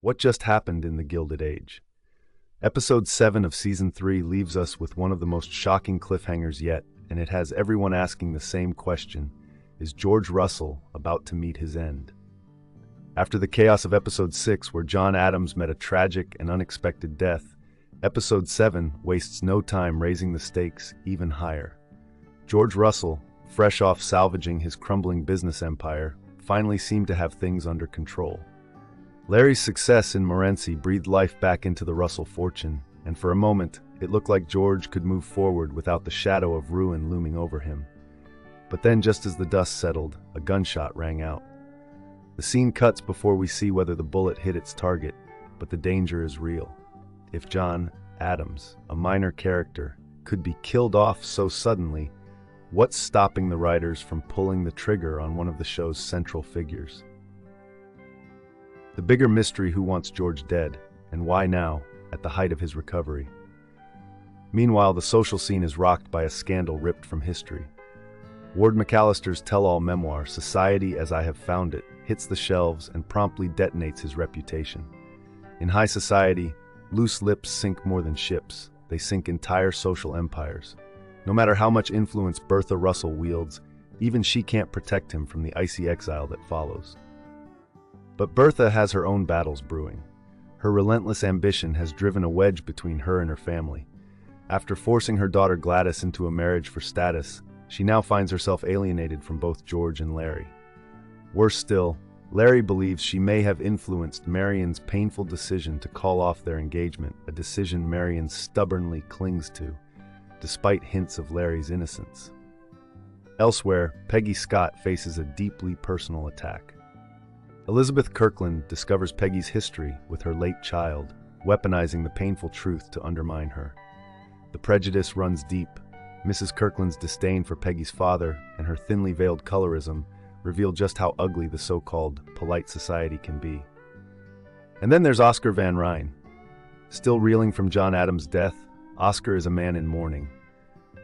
What just happened in the Gilded Age? Episode 7 of Season 3 leaves us with one of the most shocking cliffhangers yet, and it has everyone asking the same question: is George Russell about to meet his end? After the chaos of Episode 6, where John Adams met a tragic and unexpected death, Episode 7 wastes no time raising the stakes even higher. George Russell, fresh off salvaging his crumbling business empire, finally seemed to have things under control. Larry's success in Morenci breathed life back into the Russell fortune, and for a moment, it looked like George could move forward without the shadow of ruin looming over him. But then, just as the dust settled, a gunshot rang out. The scene cuts before we see whether the bullet hit its target, but the danger is real. If John Adams, a minor character, could be killed off so suddenly, what's stopping the writers from pulling the trigger on one of the show's central figures? The bigger mystery: who wants George dead, and why now, at the height of his recovery? Meanwhile, the social scene is rocked by a scandal ripped from history. Ward McAllister's tell-all memoir, Society as I Have Found It, hits the shelves and promptly detonates his reputation. In high society, loose lips sink more than ships. They sink entire social empires. No matter how much influence Bertha Russell wields, even she can't protect him from the icy exile that follows. But Bertha has her own battles brewing. Her relentless ambition has driven a wedge between her and her family. After forcing her daughter Gladys into a marriage for status, she now finds herself alienated from both George and Larry. Worse still, Larry believes she may have influenced Marion's painful decision to call off their engagement, a decision Marion stubbornly clings to, despite hints of Larry's innocence. Elsewhere, Peggy Scott faces a deeply personal attack. Elizabeth Kirkland discovers Peggy's history with her late child, weaponizing the painful truth to undermine her. The prejudice runs deep. Mrs. Kirkland's disdain for Peggy's father and her thinly veiled colorism reveal just how ugly the so-called polite society can be. And then there's Oscar Van Ryn. Still reeling from John Adams' death, Oscar is a man in mourning.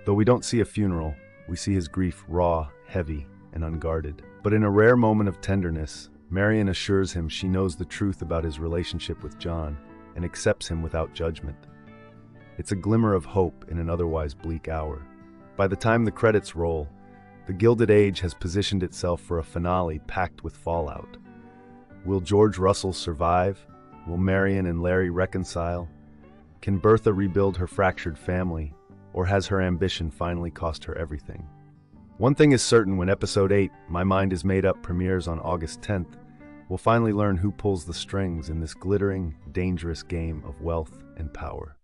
Though we don't see a funeral, we see his grief raw, heavy, and unguarded. But in a rare moment of tenderness, Marion assures him she knows the truth about his relationship with John and accepts him without judgment. It's a glimmer of hope in an otherwise bleak hour. By the time the credits roll, the Gilded Age has positioned itself for a finale packed with fallout. Will George Russell survive? Will Marion and Larry reconcile? Can Bertha rebuild her fractured family, or has her ambition finally cost her everything? One thing is certain: when Episode 8, My Mind Is Made Up, premieres on August 10th, we'll finally learn who pulls the strings in this glittering, dangerous game of wealth and power.